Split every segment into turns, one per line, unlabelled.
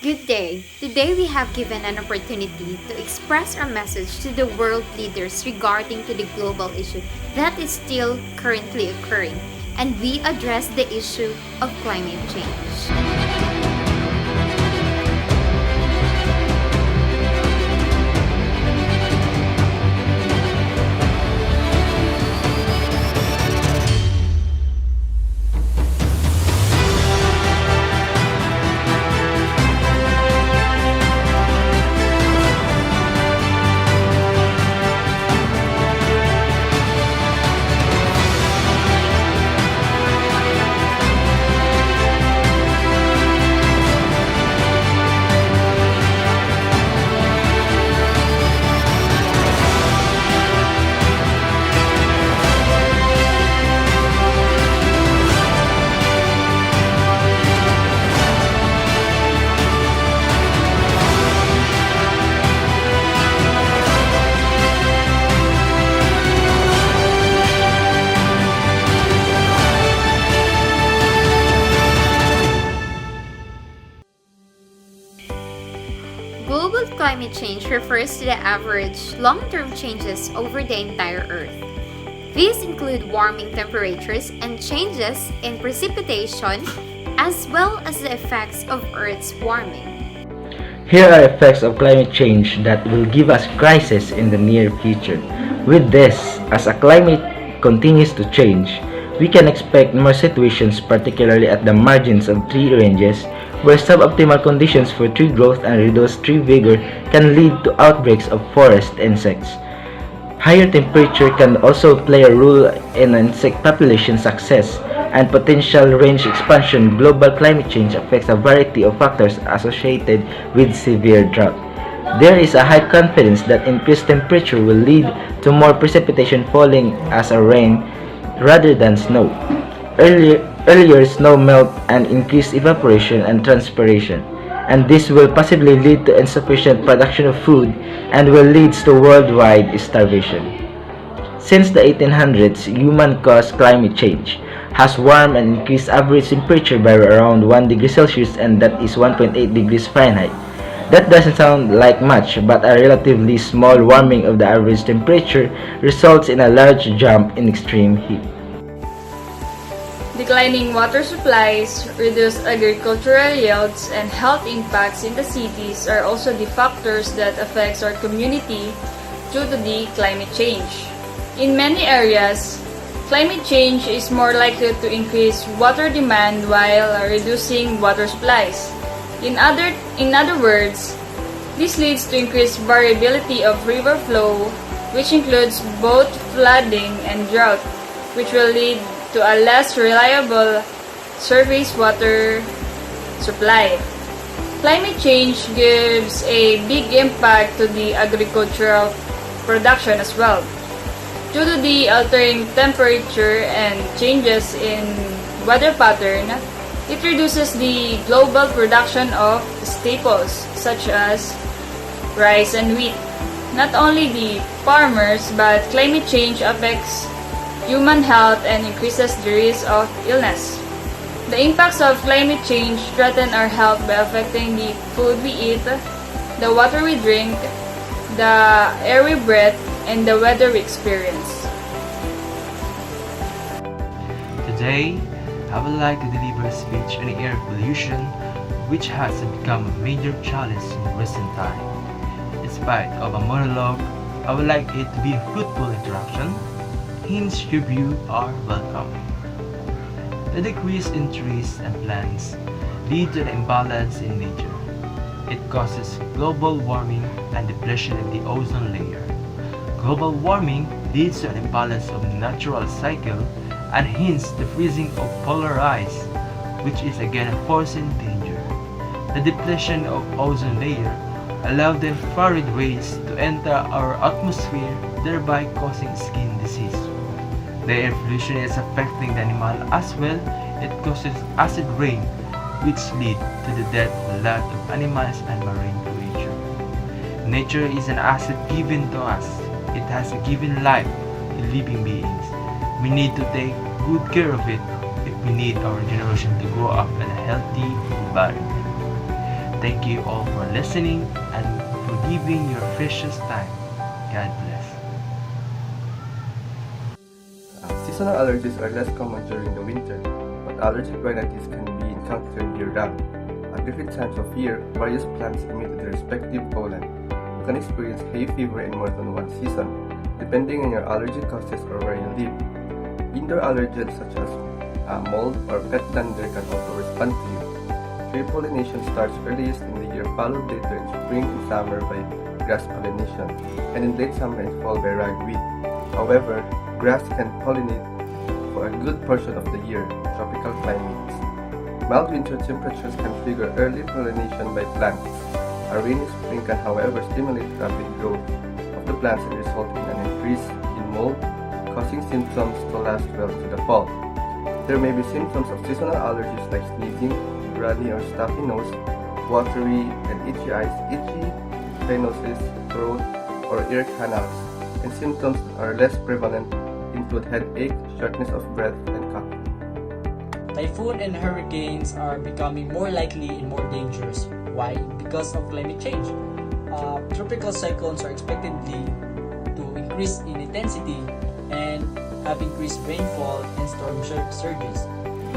Good day. Today we have given an opportunity to express our message to the world leaders regarding to the global issue that is still currently occurring, and we address the issue of climate change. Global climate change refers to the average long-term changes over the entire Earth. These include warming temperatures and changes in precipitation, as well as the effects of Earth's warming.
Here are effects of climate change that will give us crisis in the near future. With this, as a climate continues to change, we can expect more situations, particularly at the margins of tree ranges, where suboptimal conditions for tree growth and reduced tree vigor can lead to outbreaks of forest insects. Higher temperature can also play a role in insect population success and potential range expansion. Global climate change affects a variety of factors associated with severe drought. There is a high confidence that increased temperature will lead to more precipitation falling as a rain rather than snow. Earlier snow melt and increased evaporation and transpiration, and this will possibly lead to insufficient production of food and will lead to worldwide starvation. Since the 1800s, human-caused climate change has warmed and increased average temperature by around 1 degree Celsius, and that is 1.8 degrees Fahrenheit. That doesn't sound like much, but a relatively small warming of the average temperature results in a large jump in extreme heat.
Declining water supplies, reduced agricultural yields, and health impacts in the cities are also the factors that affects our community due to the climate change. In many areas, climate change is more likely to increase water demand while reducing water supplies. In other words, this leads to increased variability of river flow, which includes both flooding and drought, which will lead to a less reliable surface water supply. Climate change gives a big impact to the agricultural production as well. Due to the altering temperature and changes in weather pattern, it reduces the global production of staples such as rice and wheat. Not only the farmers, but climate change affects human health and increases the risk of illness. The impacts of climate change threaten our health by affecting the food we eat, the water we drink, the air we breathe, and the weather we experience.
Today, I would like to deliver a speech on air pollution, which has become a major challenge in recent time. In spite of a monologue, I would like it to be a fruitful interaction. Hence, your view are welcome. The decrease in trees and plants lead to an imbalance in nature. It causes global warming and depletion in the ozone layer. Global warming leads to an imbalance of natural cycle and hence the freezing of polar ice, which is again a force in danger. The depletion of ozone layer allows the infrared rays to enter our atmosphere, thereby causing skin disease. The air pollution is affecting the animal as well. It causes acid rain, which lead to the death of a lot of animals and marine creatures. Nature is an asset given to us. It has given life to living beings. We need to take good care of it if we need our generation to grow up in a healthy environment. Thank you all for listening and for giving your precious time. God bless.
Seasonal allergies are less common during the winter, but allergic rhinitis can be encountered year-round. At different times of year, various plants emit their respective pollen. You can experience hay fever in more than one season, depending on your allergy causes or where you live. Indoor allergens such as mold or pet dander can also respond to you. Tree pollination starts earliest in the year, followed later in spring and summer by grass pollination, and in late summer and fall by ragweed. However, grass can pollinate for a good portion of the year in tropical climates. Mild winter temperatures can trigger early pollination by plants. A rainy spring can, however, stimulate rapid growth of the plants and result in an increase in mold, causing symptoms to last well to the fall. There may be symptoms of seasonal allergies like sneezing, runny or stuffy nose, watery and itchy eyes, itchy sinuses, throat, or ear canals, and symptoms that are less prevalent include headache, shortness of breath, and cough.
Typhoon and hurricanes are becoming more likely and more dangerous. Why? Because of climate change. Tropical cyclones are expected to increase in intensity and have increased rainfall and storm surges.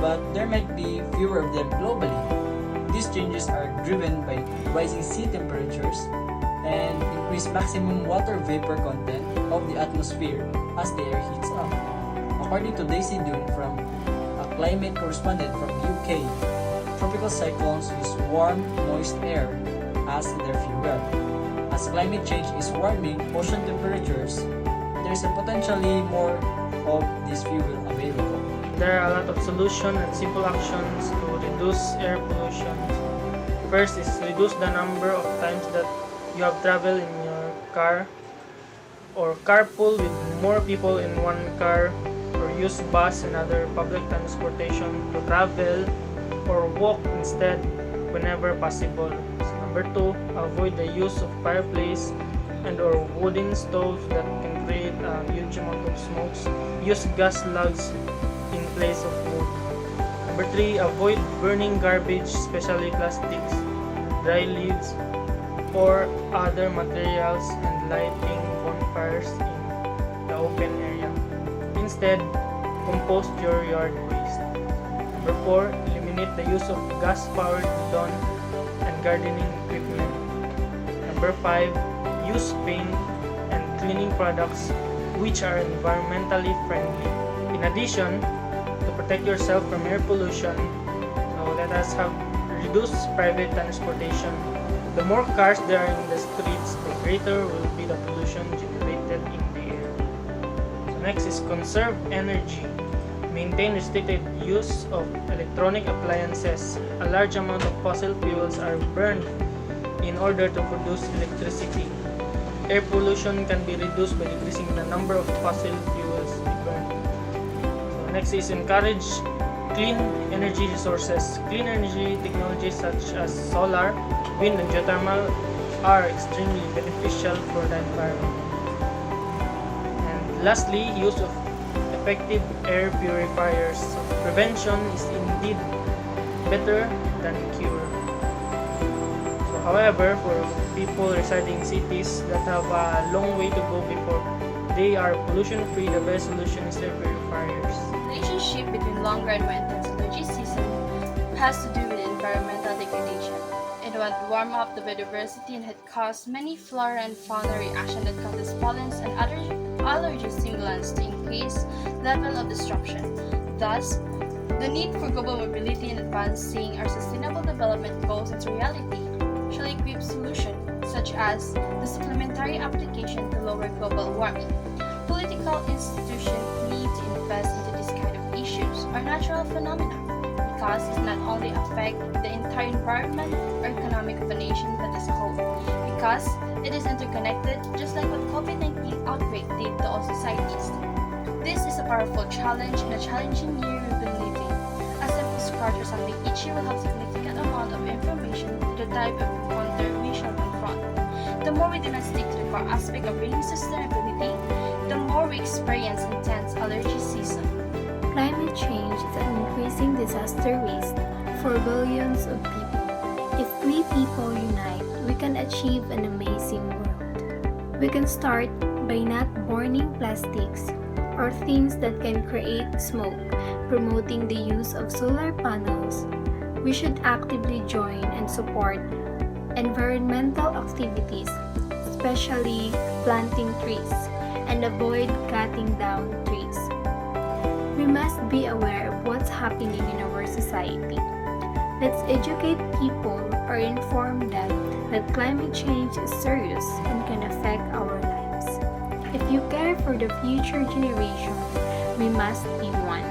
But there might be fewer of them globally. These changes are driven by rising sea temperatures and increased maximum water vapor content of the atmosphere as the air heats up. According to Daisy Dune, from a climate correspondent from UK, tropical cyclones use warm, moist air as their fuel. As climate change is warming ocean temperatures, there is a potentially more of this fuel available.
There are a lot of solutions and simple actions to reduce air pollution. First is reduce the number of times that you have traveled in your car, or carpool with more people in one car, or use bus and other public transportation to travel, or walk instead whenever possible. So number 2, avoid the use of fireplace and or wooden stoves that can create a huge amount of smokes. Use gas logs in place of wood. Number 3, avoid burning garbage, especially plastics, dry leaves, or other materials, and lighting bonfires in the open area. Instead, compost your yard waste. Number 4, eliminate the use of gas-powered lawn and gardening equipment. Number 5, use paint and cleaning products which are environmentally friendly. In addition, to protect yourself from air pollution, so let us have reduce private transportation. The more cars there are in the streets, the greater will be the pollution generated in the air. So next is conserve energy. Maintain restricted use of electronic appliances. A large amount of fossil fuels are burned in order to produce electricity. Air pollution can be reduced by decreasing the number of fossil fuels we burn. So next is encourage clean energy resources. Clean energy technologies such as solar, wind, and geothermal are extremely beneficial for the environment. And lastly, use of effective air purifiers. So prevention is indeed better than cure. So, however, for people residing in cities that have a long way to go before they are pollution-free, the best solution is air purifiers.
Relationship between longer and more intense allergy season has to do with environmental degradation. It would warm up the biodiversity and had caused many flora and fauna reaction that causes pollens and other allergy stimulants to increase level of disruption. Thus, the need for global mobility and advancing our sustainable development goals into reality shall equip solutions such as the supplementary application to lower global warming. Political institutions need to invest into this kind of issues or natural phenomena because it not only affect the entire environment or economic of a nation but as a whole, because it is interconnected just like what COVID-19 outbreak did to all societies. This is a powerful challenge and a challenging year we've been living. A simple scratch or something each year will have significant amount of information to the type of encounter we shall confront. The more we do not stick to the core aspect of bringing sustainability, the more we experience intense allergy season.
Climate change is an increasing disaster risk for billions of people. It we people unite, we can achieve an amazing world. We can start by not burning plastics or things that can create smoke, promoting the use of solar panels. We should actively join and support environmental activities, especially planting trees, and avoid cutting down trees. We must be aware of what's happening in our society. Let's educate people or inform them that climate change is serious and can affect our lives. If you care for the future generation, we must be one.